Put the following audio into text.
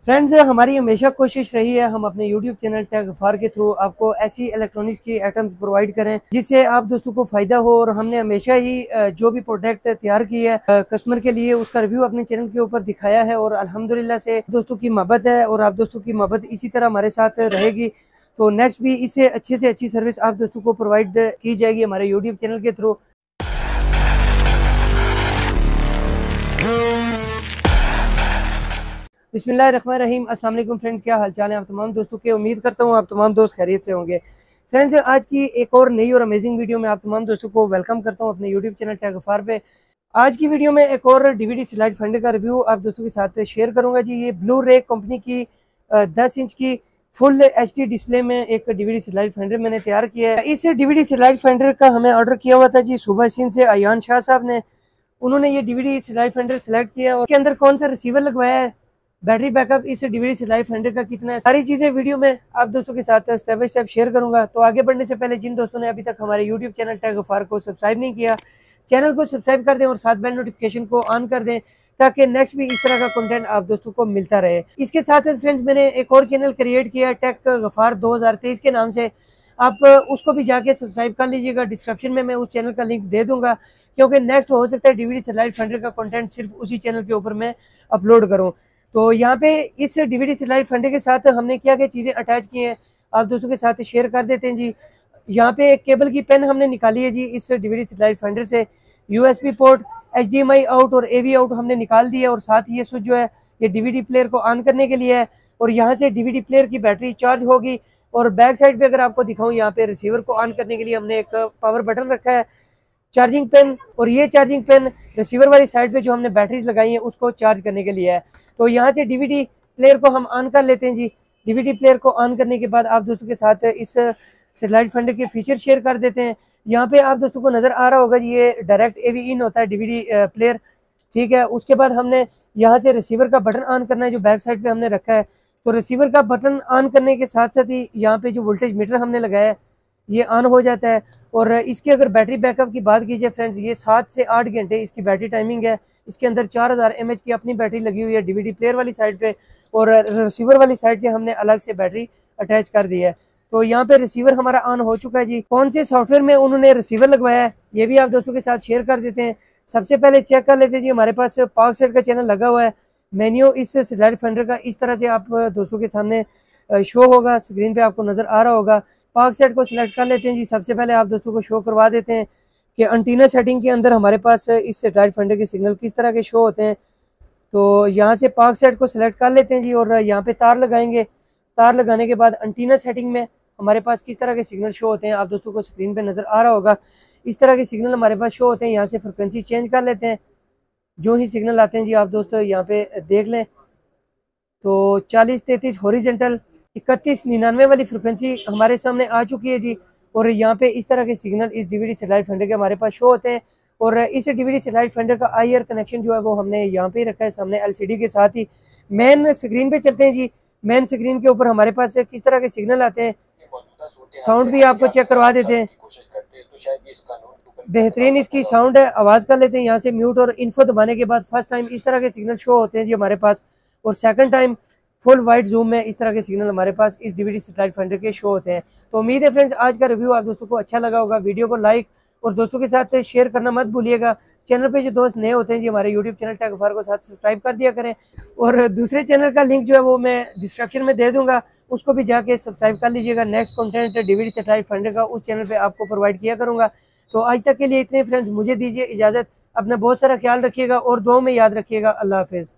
Friends, हमारी हमेशा कोशिश रही है हम अपने YouTube चैनल टेक गफ्फार के थ्रू आपको ऐसी इलेक्ट्रॉनिक्स की आइटम प्रोवाइड करें जिससे आप दोस्तों को फायदा हो। और हमने हमेशा ही जो भी प्रोडक्ट तैयार की है कस्टमर के लिए उसका रिव्यू अपने चैनल के ऊपर दिखाया है और अल्हम्दुलिल्लाह से दोस्तों की मोहब्बत है और आप दोस्तों की मोहब्बत इसी तरह हमारे साथ रहेगी। तो नेक्स्ट भी इससे अच्छी से अच्छी सर्विस आप दोस्तों को प्रोवाइड की जाएगी हमारे यूट्यूब चैनल के थ्रू। बिस्मिल्लाहिर्रहमानिर्रहीम। अस्सलाम वालेकुम फ्रेंड्स, क्या हाल चाल है आप तमाम दोस्तों के। उम्मीद करता हूँ आप तमाम दोस्त खैरियत से होंगे। फ्रेंड्स, आज की एक और नई और अमेजिंग वीडियो में आप तमाम दोस्तों को वेलकम करता हूँ अपने यूट्यूब चैनल टेक गफ्फार पे। आज की वीडियो में एक और डीवीडी स्लाइड फाइंडर का रिव्यू आप दोस्तों के साथ शेयर करूंगा जी। ये ब्लू रे कंपनी की 10 इंच की फुल HD डिस्प्ले में एक डीवीडी स्लाइड फाइंडर मैंने तैयार किया है। इस डीवीडी स्लाइड फाइंडर का हमें ऑर्डर किया हुआ था जी सुबह सिंह से अयान शाह साहब ने। उन्होंने ये डीवीडी स्लाइड फाइंडर सेलेक्ट किया और उसके अंदर कौन सा रिसीवर लगवाया है, बैटरी बैकअप इस डीवीडी स्लाइड फाइंडर का कितना है, सारी चीजें वीडियो में आप दोस्तों के साथ स्टेप बाय स्टेप शेयर करूंगा। तो आगे बढ़ने से पहले जिन दोस्तों ने अभी तक हमारे यूट्यूब चैनल टेक गफ्फार को सब्सक्राइब नहीं किया, चैनल को सब्सक्राइब कर दें और साथ बेल नोटिफिकेशन को ऑन कर दें ताकि नेक्स्ट भी इस तरह का कंटेंट आप दोस्तों को मिलता रहे। इसके साथ फ्रेंड्स मैंने एक और चैनल क्रिएट किया टेक गफ्फार 2023 के नाम से, आप उसको भी जाके सब्सक्राइब कर लीजिएगा। डिस्क्रिप्शन में मैं उस चैनल का लिंक दे दूंगा क्योंकि नेक्स्ट हो सकता है डीवीडी स्लाइड फाइंडर का कंटेंट सिर्फ उसी चैनल के ऊपर मैं अपलोड करूं। तो यहाँ पे इस डीवीडी स्लाइड फाइंडर के साथ हमने क्या क्या चीज़ें अटैच की हैं आप दोस्तों के साथ शेयर कर देते हैं जी। यहाँ पे एक केबल की पेन हमने निकाली है जी इस डीवीडी स्लाइड फाइंडर से। USB पोर्ट, HDMI आउट और AV आउट हमने निकाल दिया और साथ ये स्विच जो है ये डीवीडी प्लेयर को ऑन करने के लिए है और यहाँ से डीवीडी प्लेयर की बैटरी चार्ज होगी। और बैक साइड पे अगर आपको दिखाऊं यहाँ पे रिसीवर को ऑन करने के लिए हमने एक पावर बटन रखा है, चार्जिंग पेन, और ये चार्जिंग पेन रिसीवर वाली साइड पे जो हमने बैटरीज लगाई हैं उसको चार्ज करने के लिए है। तो यहाँ से डीवीडी प्लेयर को हम ऑन कर लेते हैं जी। डीवीडी प्लेयर को ऑन करने के बाद आप दोस्तों के साथ इस स्लाइड फाइंडर के फीचर शेयर कर देते हैं। यहाँ पे आप दोस्तों को नजर आ रहा होगा जी ये डायरेक्ट AV इन होता है डीवीडी प्लेयर, ठीक है। उसके बाद हमने यहाँ से रिसीवर का बटन ऑन करना है जो बैक साइड पे हमने रखा है। तो रिसीवर का बटन ऑन करने के साथ साथ ही यहाँ पे जो वोल्टेज मीटर हमने लगाया है ये ऑन हो जाता है। और इसकी अगर बैटरी बैकअप की बात कीजिए फ्रेंड्स, ये 7 से 8 घंटे इसकी बैटरी टाइमिंग है। इसके अंदर 4000 mAh की अपनी बैटरी लगी हुई है डीवीडी प्लेयर वाली साइड पे और रिसीवर वाली साइड से हमने अलग से बैटरी अटैच कर दी है। तो यहाँ पे रिसीवर हमारा ऑन हो चुका है जी। कौन से सॉफ्टवेयर में उन्होंने रिसीवर लगवाया है ये भी आप दोस्तों के साथ शेयर कर देते हैं। सबसे पहले चेक कर लेते हैं जी, हमारे पास पाक सेट का चैनल लगा हुआ है। मेन्यू इस स्लाइड फाइंडर का इस तरह से आप दोस्तों के सामने शो होगा, स्क्रीन पे आपको नजर आ रहा होगा। पाक सेट को सिलेक्ट कर लेते हैं जी। सबसे पहले आप दोस्तों को शो करवा देते हैं कि एंटीना सेटिंग के अंदर हमारे पास इस स्लाइड फाइंडर के सिग्नल किस तरह के शो होते हैं। तो यहाँ से पाक सेट को सिलेक्ट कर लेते हैं जी और यहाँ पे तार लगाएंगे। तार लगाने के बाद एंटीना सेटिंग में हमारे पास किस तरह के सिग्नल शो होते हैं आप दोस्तों को स्क्रीन पे नजर आ रहा होगा। इस तरह के सिग्नल हमारे पास शो होते हैं। यहाँ से फ्रिक्वेंसी चेंज कर लेते हैं। जो ही सिग्नल आते हैं जी आप दोस्तों यहाँ पे देख लें तो 4033 हॉरिजॉन्टल 3199 वाली फ्रिक्वेंसी हमारे सामने आ चुकी है जी। और यहाँ पे इस तरह के सिग्नल इस डीवीडी स्लाइड फाइंडर के हमारे पास शो होते हैं। और इस डीवीडी स्लाइड फाइंडर का IR कनेक्शन जो है वो हमने यहाँ पे रखा है सामने LCD के साथ ही। मेन स्क्रीन पे चलते हैं जी। मेन स्क्रीन के ऊपर हमारे पास किस तरह के सिग्नल आते हैं, साउंड भी आपको चेक करवा देते हैं। बेहतरीन इसकी साउंड है, आवाज़ कर लेते हैं। यहाँ से म्यूट और इन्फो दबाने के बाद फर्स्ट टाइम इस तरह के सिग्नल शो होते हैं जी हमारे पास और second time full wide zoom में इस तरह के सिग्नल हमारे पास इस डीवीडी स्लाइड फाइंडर के शो होते हैं। तो उम्मीद है फ्रेंड्स आज का रिव्यू आप दोस्तों को अच्छा लगा होगा। वीडियो को लाइक और दोस्तों के साथ शेयर करना मत भूलिएगा। चैनल पे जो दोस्त नए होते हैं जी हमारे यूट्यूब चैनल टेक गफ्फार को साथ सब्सक्राइब कर दिया करें और दूसरे चैनल का लिंक जो है वो मैं डिस्क्रिप्शन में दे दूंगा, उसको भी जाके सब्सक्राइब कर लीजिएगा। Next content DVD slide finder का उस चैनल पे आपको प्रोवाइड किया करूंगा। तो आज तक के लिए इतने फ्रेंड्स, मुझे दीजिए इजाजत। अपना बहुत सारा ख्याल रखिएगा और दुआओं में याद रखिएगा। अल्लाह हाफिज।